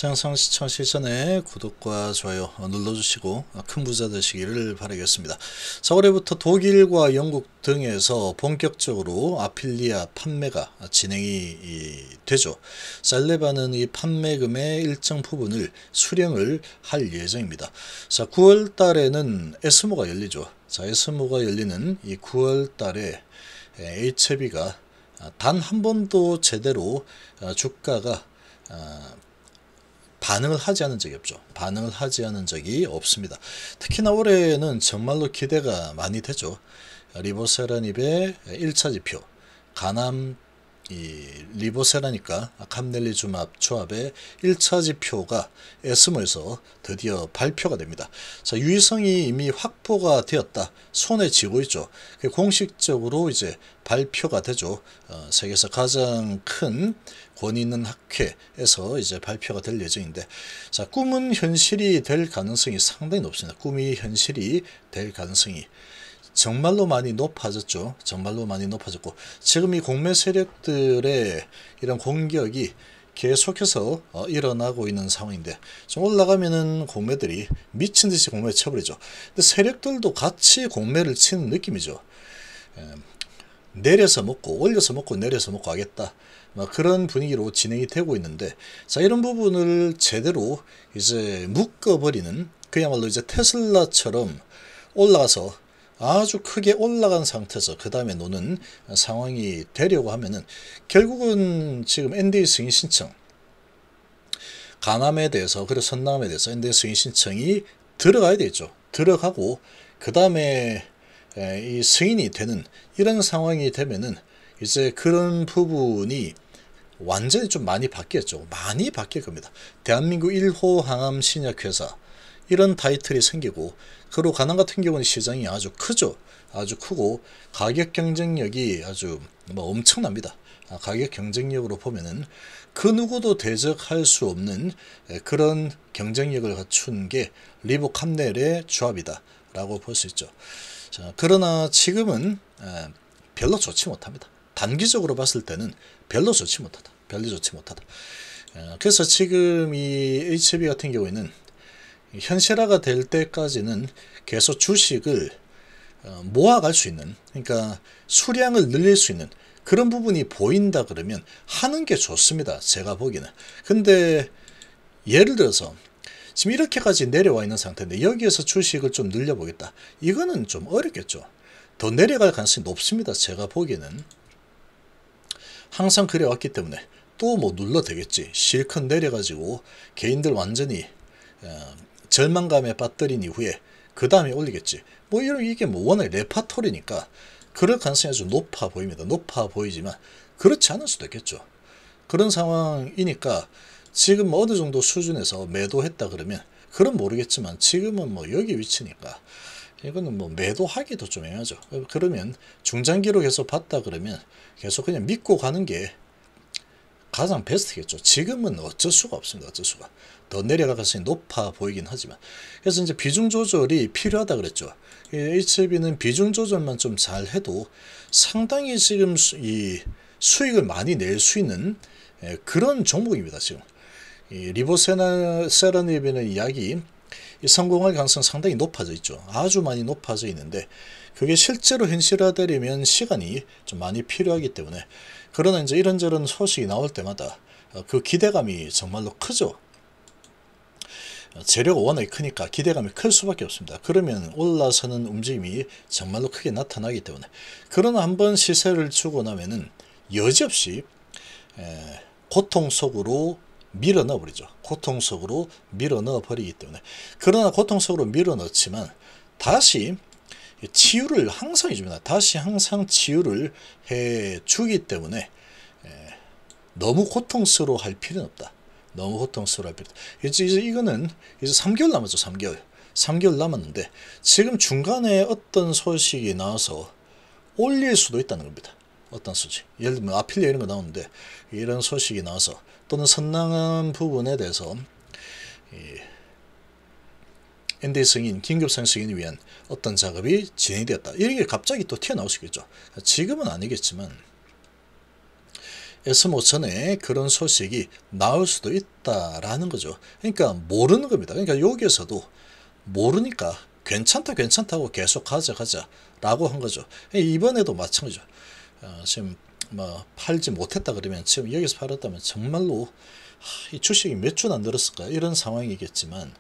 영상 시청하시기 전에 구독과 좋아요 눌러주시고 큰 부자 되시기를 바라겠습니다. 자, 올해부터 독일과 영국 등에서 본격적으로 아필리아 판매가 진행이 되죠. 셀레바는 이 판매금의 일정 부분을 수령을 할 예정입니다. 자, 9월 달에는 에스모가 열리죠. 자, 에스모가 열리는 이 9월 달에 HB가 단 한 번도 제대로 주가가 반응을 하지 않은 적이 없죠. 반응을 하지 않은 적이 없습니다. 특히나 올해는 정말로 기대가 많이 되죠. 리보세라닙의 1차 지표, 가남 리보세라닙과 감넬리주맙 조합의 1차 지표가 에스모에서 드디어 발표가 됩니다. 자, 유의성이 이미 확보가 되었다. 손에 쥐고 있죠. 공식적으로 이제 발표가 되죠. 세계에서 가장 큰 권위 있는 학회에서 이제 발표가 될 예정인데, 자, 꿈은 현실이 될 가능성이 상당히 높습니다. 꿈이 현실이 될 가능성이 정말로 많이 높아졌죠. 정말로 많이 높아졌고, 지금 이 공매 세력들의 이런 공격이 계속해서 일어나고 있는 상황인데, 좀 올라가면은 공매들이 미친 듯이 공매를 쳐버리죠. 근데 세력들도 같이 공매를 치는 느낌이죠. 내려서 먹고 올려서 먹고 내려서 먹고 하겠다, 그런 분위기로 진행이 되고 있는데, 자, 이런 부분을 제대로 이제 묶어버리는, 그야말로 이제 테슬라처럼 올라가서 아주 크게 올라간 상태에서 그 다음에 노는 상황이 되려고 하면은, 결국은 지금 NDA 승인 신청, 가남에 대해서 그리고 선남에 대해서 NDA 승인 신청이 들어가야 되죠. 들어가고 그 다음에 이 승인이 되는 이런 상황이 되면은, 이제 그런 부분이 완전히 좀 많이 바뀌었죠. 많이 바뀔 겁니다. 대한민국 1호 항암 신약회사, 이런 타이틀이 생기고, 그리고 가남 같은 경우는 시장이 아주 크죠. 아주 크고 가격 경쟁력이 아주 엄청납니다. 가격 경쟁력으로 보면은 그 누구도 대적할 수 없는 그런 경쟁력을 갖춘 게 리보 감넬의 조합이다 라고 볼 수 있죠. 자, 그러나 지금은 별로 좋지 못합니다. 단기적으로 봤을 때는 별로 좋지 못하다. 별로 좋지 못하다. 그래서 지금 이 HB 같은 경우에는 현실화가 될 때까지는 계속 주식을 모아갈 수 있는, 그러니까 수량을 늘릴 수 있는 그런 부분이 보인다 그러면 하는 게 좋습니다. 제가 보기에는. 근데 예를 들어서 지금 이렇게까지 내려와 있는 상태인데 여기에서 주식을 좀 늘려보겠다, 이거는 좀 어렵겠죠. 더 내려갈 가능성이 높습니다. 제가 보기에는. 항상 그래왔기 때문에 또 뭐 눌러대겠지. 실컷 내려가지고 개인들 완전히 절망감에 빠뜨린 이후에 그 다음에 올리겠지. 뭐 이런, 이게 뭐 워낙 레파토리니까 그럴 가능성이 아주 높아 보입니다. 높아 보이지만 그렇지 않을 수도 있겠죠. 그런 상황이니까 지금 어느 정도 수준에서 매도했다 그러면, 그럼 모르겠지만 지금은 뭐 여기 위치니까 이거는 뭐 매도하기도 좀 애매하죠. 그러면 중장기로 계속 봤다 그러면 계속 그냥 믿고 가는 게 가장 베스트겠죠. 지금은 어쩔 수가 없습니다. 어쩔 수가. 더 내려갈 가능성이 높아 보이긴 하지만. 그래서 이제 비중 조절이 필요하다 그랬죠. HB는 비중 조절만 좀 잘 해도 상당히 지금 이 수익을 많이 낼 수 있는 그런 종목입니다. 지금 이 리보세라닙이라는 이야기, 성공할 가능성 상당히 높아져 있죠. 아주 많이 높아져 있는데, 그게 실제로 현실화되려면 시간이 좀 많이 필요하기 때문에, 그러나 이제 이런저런 소식이 나올 때마다 그 기대감이 정말로 크죠. 재료가 워낙에 크니까 기대감이 클 수밖에 없습니다. 그러면 올라서는 움직임이 정말로 크게 나타나기 때문에. 그러나 한번 시세를 주고 나면은 여지없이 고통 속으로 밀어 넣어 버리죠. 고통 속으로 밀어 넣어 버리기 때문에. 그러나 고통 속으로 밀어 넣지만 다시 치유를 항상 해줍니다. 다시 항상 치유를 해 주기 때문에 너무 고통스러워 할 필요는 없다. 너무 고통스러워 할 필요 없다. 이제 이거는 이제 3개월 남았죠. 3개월 남았는데, 지금 중간에 어떤 소식이 나와서 올릴 수도 있다는 겁니다. 어떤 소식, 예를 들면 아필리아 이런 거 나오는데, 이런 소식이 나와서, 또는 선량한 부분에 대해서 NDA 승인, 긴급상 승인을 위한 어떤 작업이 진행되었다, 이런 게 갑자기 또 튀어나올 수 있겠죠. 지금은 아니겠지만 에스모 전에 그런 소식이 나올 수도 있다라는 거죠. 그러니까 모르는 겁니다. 그러니까 여기에서도 모르니까 괜찮다고 계속 가자 라고 한 거죠. 이번에도 마찬가지죠. 지금 뭐 팔지 못했다 그러면 지금 여기서 팔았다면 정말로 이 주식이 몇 주나 안 늘었을까 이런 상황이겠지만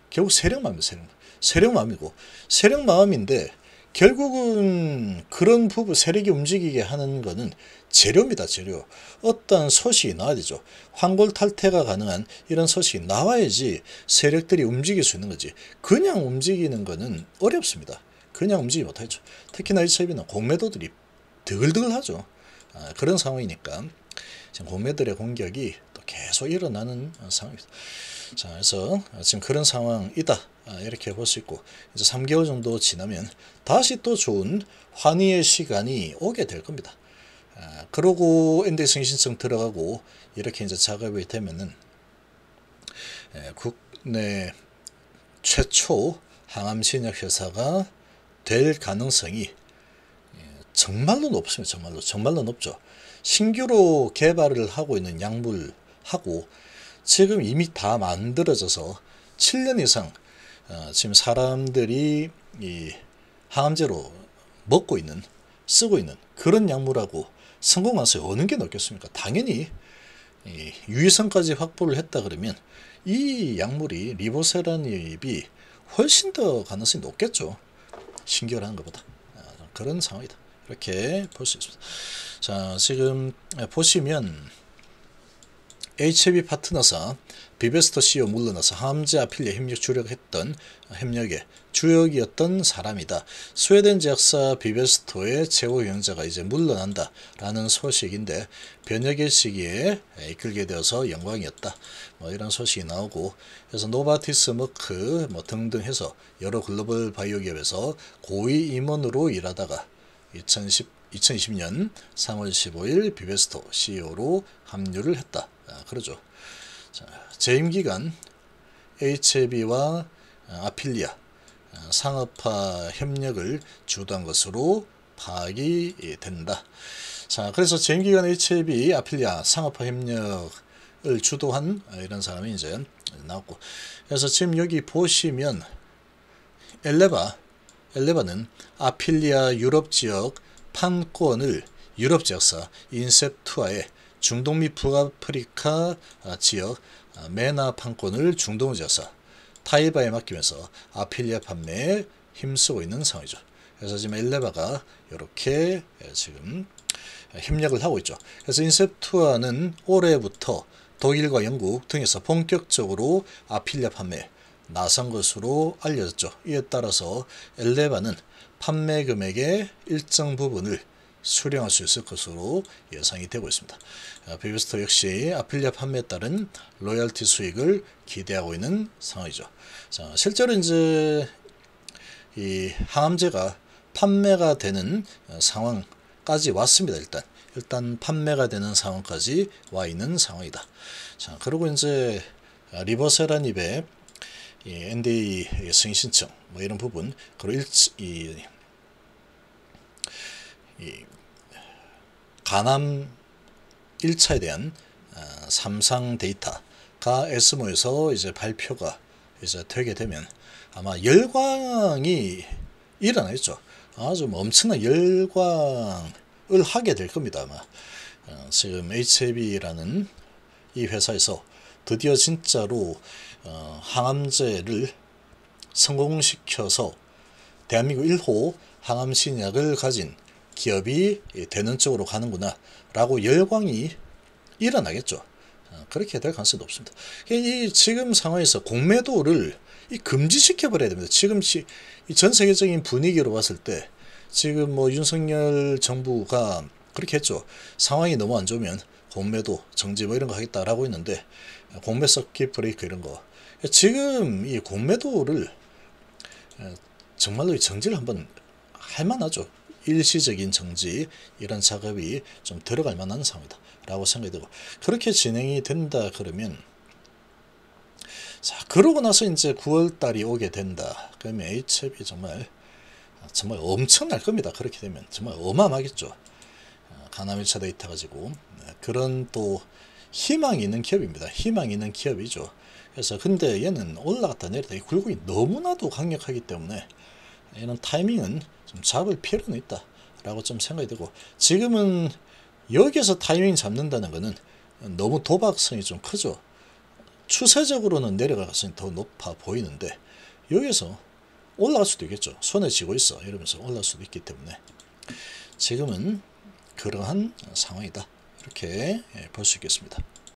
결국 세력마음이고 세력마음인데 결국은 그런 부분 세력이 움직이게 하는 거는 재료입니다. 재료. 어떤 소식이 나와야 되죠. 환골탈태가 가능한 이런 소식이 나와야지 세력들이 움직일 수 있는 거지. 그냥 움직이는 거는 어렵습니다. 그냥 움직이지 못하죠. 특히나 HIB는 공매도들이 드글드글하죠. 그런 상황이니까 지금 공매들의 공격이 또 계속 일어나는 상황입니다. 자, 그래서 지금 그런 상황이다. 이렇게 볼 수 있고 이제 3개월 정도 지나면 다시 또 좋은 환희의 시간이 오게 될 겁니다. 그러고 엔덱스 신청 들어가고 이렇게 이제 작업이 되면은 국내 최초 항암신약 회사가 될 가능성이 정말로 높습니다. 정말로 높죠. 신규로 개발을 하고 있는 약물하고 지금 이미 다 만들어져서 7년 이상 지금 사람들이 이 항암제로 쓰고 있는 그런 약물하고 성공 가능성이 어느 게 높겠습니까? 당연히 유의성까지 확보를 했다 그러면 이 약물이 리보세라닙이 훨씬 더 가능성이 높겠죠. 신규를 하는 것보다. 그런 상황이다. 이렇게 볼 수 있습니다. 자, 지금 보시면 HB 파트너사 비베스터 CEO 물러나서 항암제 아필리아 협력 협력의 주역이었던 사람이다. 스웨덴 제약사 비베스토의 최고 경영자가 이제 물러난다 라는 소식인데 변혁의 시기에 이끌게 되어서 영광이었다. 뭐 이런 소식이 나오고 그래서 노바티스 머크 뭐 등등 해서 여러 글로벌 바이오 기업에서 고위 임원으로 일하다가 2020년 3월 15일 비베스토 CEO로 합류를 했다. 그러죠. 자, 재임 기간 HAB와 아필리아 상업화 협력을 주도한 것으로 파악이 된다. 자, 그래서 재임 기간 HAB 아필리아 상업화 협력을 주도한 이런 사람이 이제 나왔고, 그래서 지금 여기 보시면 엘레바는 아필리아 유럽 지역 판권을 유럽 지역사 인셉투아의 중동 및 북아프리카 지역 메나 판권을 중동 지역사 타이바에 맡기면서 아필리아 판매에 힘쓰고 있는 상황이죠. 그래서 지금 엘레바가 이렇게 지금 협력을 하고 있죠. 그래서 인셉투아는 올해부터 독일과 영국 등에서 본격적으로 아필리아 판매에 나선 것으로 알려졌죠. 이에 따라서 엘레바는 판매 금액의 일정 부분을 수령할 수 있을 것으로 예상이 되고 있습니다. 비베스토 역시 아필리아 판매에 따른 로열티 수익을 기대하고 있는 상황이죠. 자, 실제로 이제 이 항암제가 판매가 되는 상황까지 왔습니다. 일단 판매가 되는 상황까지 와 있는 상황이다. 자, 그리고 이제 리보세라닙의 NDA 승인 신청 뭐 이런 부분, 그리고 간암 1차에 대한 3상 데이터가 에스모에서 이제 발표가 이제 되게 되면 아마 열광이 일어나겠죠. 아주 엄청난 열광을 하게 될 겁니다. 아마 지금 HAB라는 이 회사에서 드디어 진짜로 항암제를 성공시켜서 대한민국 1호 항암신약을 가진 기업이 되는 쪽으로 가는구나 라고 열광이 일어나겠죠. 그렇게 될 가능성이 높습니다. 이 지금 상황에서 공매도를 금지시켜 버려야 됩니다. 지금 전 세계적인 분위기로 봤을 때 지금 뭐 윤석열 정부가 그렇게 했죠. 상황이 너무 안 좋으면 공매도 정지 뭐 이런 거 하겠다라고 했는데 공매 서킷 브레이크 이런 거 지금 이 공매도를 정말로 정지를 한번 할 만하죠. 일시적인 정지 이런 작업이 좀 들어갈 만한 상황이다 라고 생각이 되고, 그렇게 진행이 된다 그러면 자, 그러고 나서 이제 9월달이 오게 된다 그러면 HAB 정말 엄청날 겁니다. 그렇게 되면 정말 어마어마하겠죠. 가나메차 데이터 가지고 그런 또 희망이 있는 기업입니다. 희망이 있는 기업이죠. 그래서 근데 얘는 올라갔다 내렸다 이 굴곡이 너무나도 강력하기 때문에 이런 타이밍은 좀 잡을 필요는 있다 라고 좀 생각이 되고, 지금은 여기서 타이밍 잡는다는 것은 너무 도박성이 좀 크죠. 추세적으로는 내려갈 가능성이 더 높아 보이는데 여기서 올라갈 수도 있겠죠. 손에 쥐고 있어 이러면서 올라갈 수도 있기 때문에 지금은 그러한 상황이다, 이렇게 볼 수 있겠습니다.